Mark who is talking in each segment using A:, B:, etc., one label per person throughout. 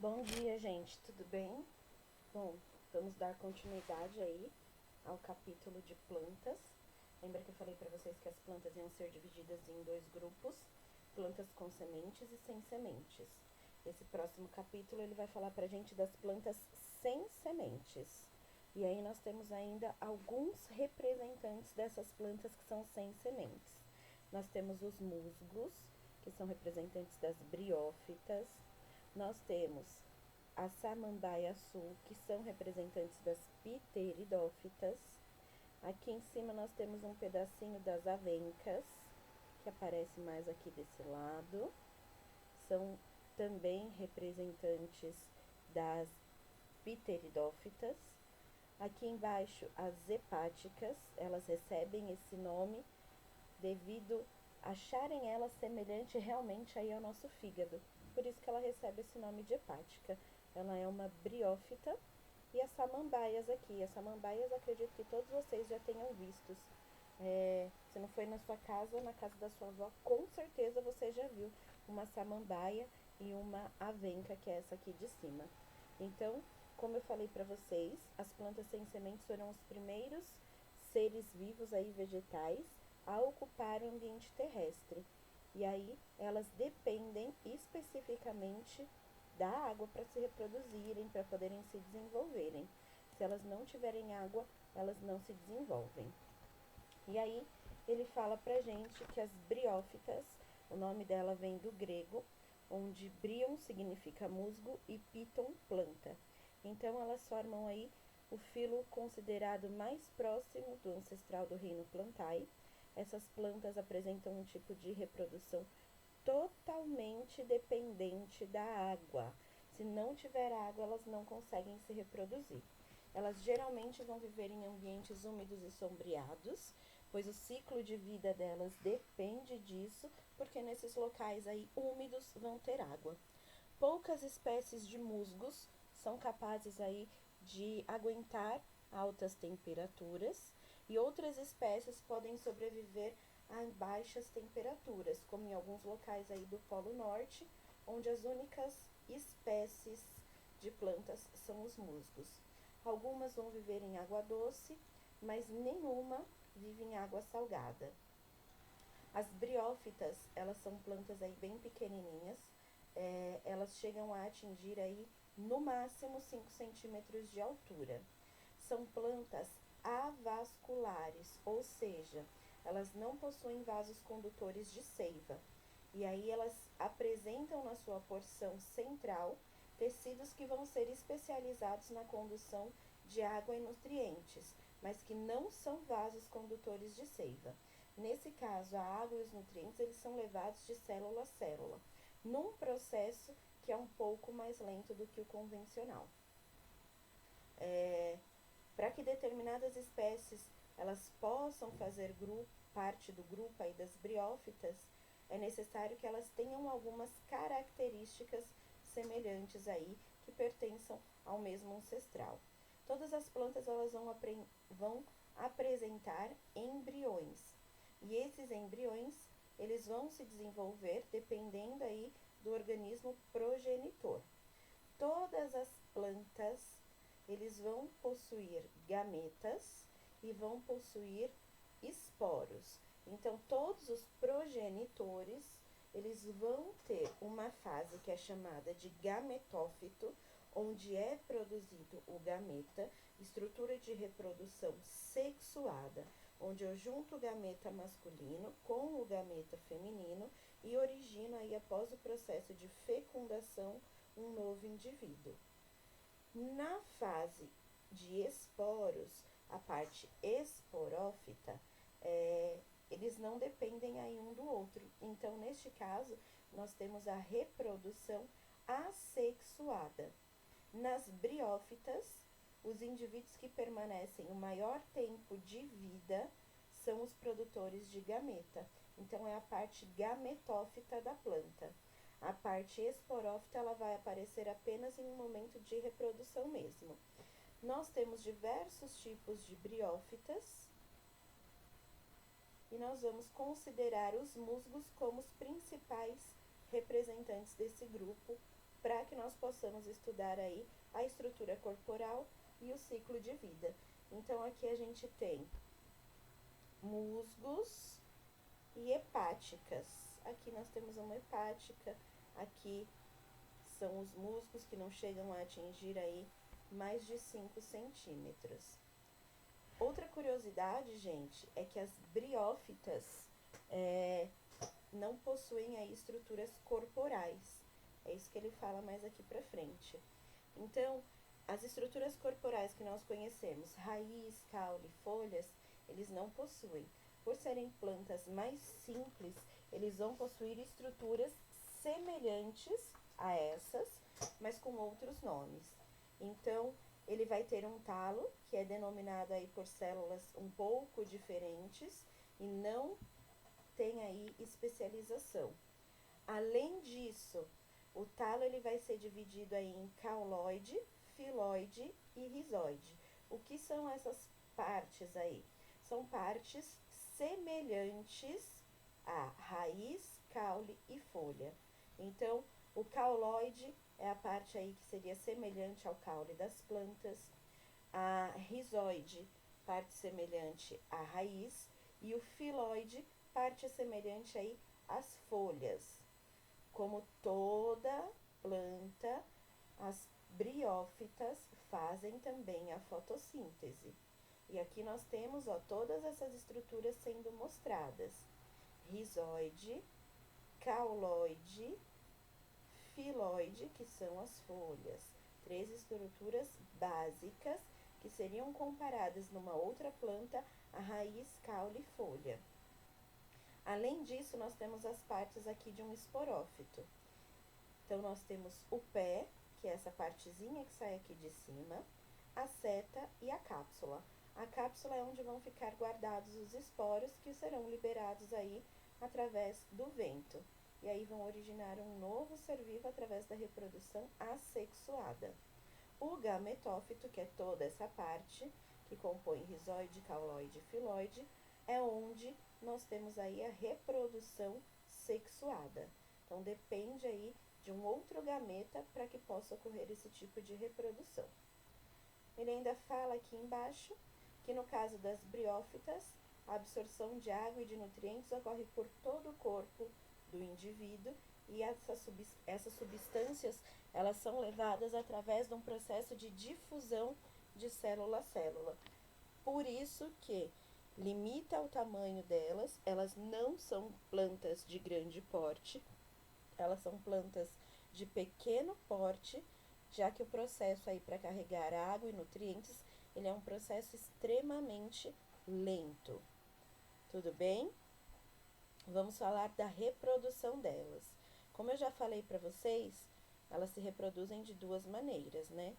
A: Bom dia, gente, tudo bem? Bom, vamos dar continuidade aí ao capítulo de plantas. Lembra que eu falei para vocês que as plantas iam ser divididas em dois grupos, plantas com sementes e sem sementes. Esse próximo capítulo ele vai falar pra gente das plantas sem sementes. E aí nós temos ainda alguns representantes dessas plantas que são sem sementes. Nós temos os musgos, que são representantes das briófitas. Nós temos a samambaia sul, que são representantes das pteridófitas. Aqui em cima nós temos um pedacinho das avencas, que aparece mais aqui desse lado. São também representantes das pteridófitas. Aqui embaixo as hepáticas, elas recebem esse nome devido a acharem ela semelhante realmente aí ao nosso fígado. Por isso que ela recebe esse nome de hepática. Ela é uma briófita. E as samambaias aqui. As samambaias acredito que todos vocês já tenham vistos. Se não foi na sua casa, na casa da sua avó, com certeza você já viu uma samambaia e uma avenca, que é essa aqui de cima. Então, como eu falei para vocês, as plantas sem sementes foram os primeiros seres vivos aí vegetais a ocupar o ambiente terrestre. E aí elas dependem especificamente da água para se reproduzirem, para poderem se desenvolverem. Se elas não tiverem água, elas não se desenvolvem. E aí ele fala pra gente que as briófitas, o nome dela vem do grego, onde brion significa musgo e piton planta. Então elas formam aí o filo considerado mais próximo do ancestral do reino Plantae. Essas plantas apresentam um tipo de reprodução totalmente dependente da água. Se não tiver água, elas não conseguem se reproduzir. Elas geralmente vão viver em ambientes úmidos e sombreados, pois o ciclo de vida delas depende disso, porque nesses locais aí úmidos vão ter água. Poucas espécies de musgos são capazes aí de aguentar altas temperaturas e outras espécies podem sobreviver a baixas temperaturas, como em alguns locais aí do Polo Norte, onde as únicas espécies de plantas são os musgos. Algumas vão viver em água doce, mas nenhuma vive em água salgada. As briófitas, elas são plantas aí bem pequenininhas, elas chegam a atingir aí no máximo 5 centímetros de altura. São plantas avasculares, ou seja, elas não possuem vasos condutores de seiva. E aí elas apresentam na sua porção central tecidos que vão ser especializados na condução de água e nutrientes, mas que não são vasos condutores de seiva. Nesse caso, a água e os nutrientes eles são levados de célula a célula, num processo que é um pouco mais lento do que o convencional. Para que determinadas espécies elas possam fazer parte do grupo aí das briófitas, é necessário que elas tenham algumas características semelhantes aí que pertençam ao mesmo ancestral. Todas as plantas elas vão apresentar embriões. E esses embriões, eles vão se desenvolver dependendo aí do organismo progenitor. Todas as plantas, eles vão possuir gametas e vão possuir esporos. Então, todos os progenitores, eles vão ter uma fase que é chamada de gametófito, onde é produzido o gameta, estrutura de reprodução sexuada, onde eu junto o gameta masculino com o gameta feminino e origino aí, após o processo de fecundação, um novo indivíduo. Na fase de esporos, a parte esporófita, eles não dependem aí um do outro. Então, neste caso, nós temos a reprodução assexuada. Nas briófitas, os indivíduos que permanecem o maior tempo de vida são os produtores de gameta. Então, é a parte gametófita da planta. A parte esporófita ela vai aparecer apenas em um momento de reprodução mesmo. Nós temos diversos tipos de briófitas e nós vamos considerar os musgos como os principais representantes desse grupo para que nós possamos estudar aí a estrutura corporal e o ciclo de vida. Então, aqui a gente tem musgos e hepáticas. Aqui nós temos uma hepática, aqui são os musgos que não chegam a atingir aí mais de 5 centímetros. Outra curiosidade, gente, é que as briófitas não possuem aí estruturas corporais. É isso que ele fala mais aqui pra frente. Então, as estruturas corporais que nós conhecemos, raiz, caule, folhas, eles não possuem. Por serem plantas mais simples, eles vão possuir estruturas semelhantes a essas, mas com outros nomes. Então, ele vai ter um talo, que é denominado aí por células um pouco diferentes e não tem aí especialização. Além disso, o talo ele vai ser dividido aí em cauloide, filoide e rizoide. O que são essas partes aí? São partes semelhantes a raiz, caule e folha. Então, o cauloide é a parte aí que seria semelhante ao caule das plantas, a rizoide, parte semelhante à raiz, e o filoide, parte semelhante aí às folhas. Como toda planta, as briófitas fazem também a fotossíntese. E aqui nós temos, ó, todas essas estruturas sendo mostradas: rizoide, cauloide, filoide, que são as folhas. 3 estruturas básicas que seriam comparadas numa outra planta, a raiz, caule e folha. Além disso, nós temos as partes aqui de um esporófito. Então, nós temos o pé, que é essa partezinha que sai aqui de cima, a seta e a cápsula. A cápsula é onde vão ficar guardados os esporos que serão liberados aí através do vento. E aí vão originar um novo ser vivo através da reprodução assexuada. O gametófito, que é toda essa parte que compõe rizoide, cauloide e filoide, é onde nós temos aí a reprodução sexuada. Então, depende aí de um outro gameta para que possa ocorrer esse tipo de reprodução. Ele ainda fala aqui embaixo que no caso das briófitas, a absorção de água e de nutrientes ocorre por todo o corpo do indivíduo e essas substâncias, elas são levadas através de um processo de difusão de célula a célula. Por isso que limita o tamanho delas, elas não são plantas de grande porte, elas são plantas de pequeno porte, já que o processo aí para carregar água e nutrientes, ele é um processo extremamente lento. Tudo bem? Vamos falar da reprodução delas. Como eu já falei para vocês, elas se reproduzem de duas maneiras, né?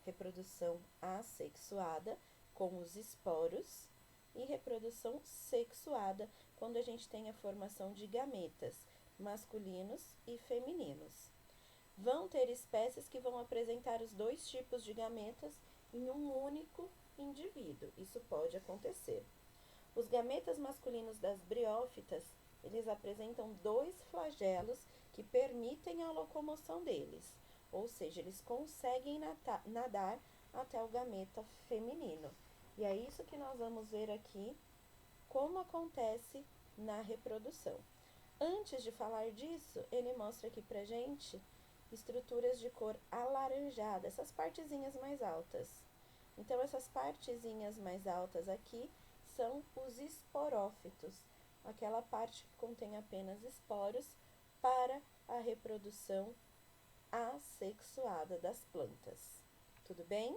A: Reprodução assexuada, com os esporos, e reprodução sexuada, quando a gente tem a formação de gametas, masculinos e femininos. Vão ter espécies que vão apresentar os dois tipos de gametas em um único indivíduo. Isso pode acontecer. Os gametas masculinos das briófitas, eles apresentam 2 flagelos que permitem a locomoção deles, ou seja, eles conseguem nadar até o gameta feminino. E é isso que nós vamos ver aqui, como acontece na reprodução. Antes de falar disso, ele mostra aqui pra gente estruturas de cor alaranjada, essas partezinhas mais altas. Então, essas partezinhas mais altas aqui são os esporófitos, aquela parte que contém apenas esporos para a reprodução assexuada das plantas. Tudo bem?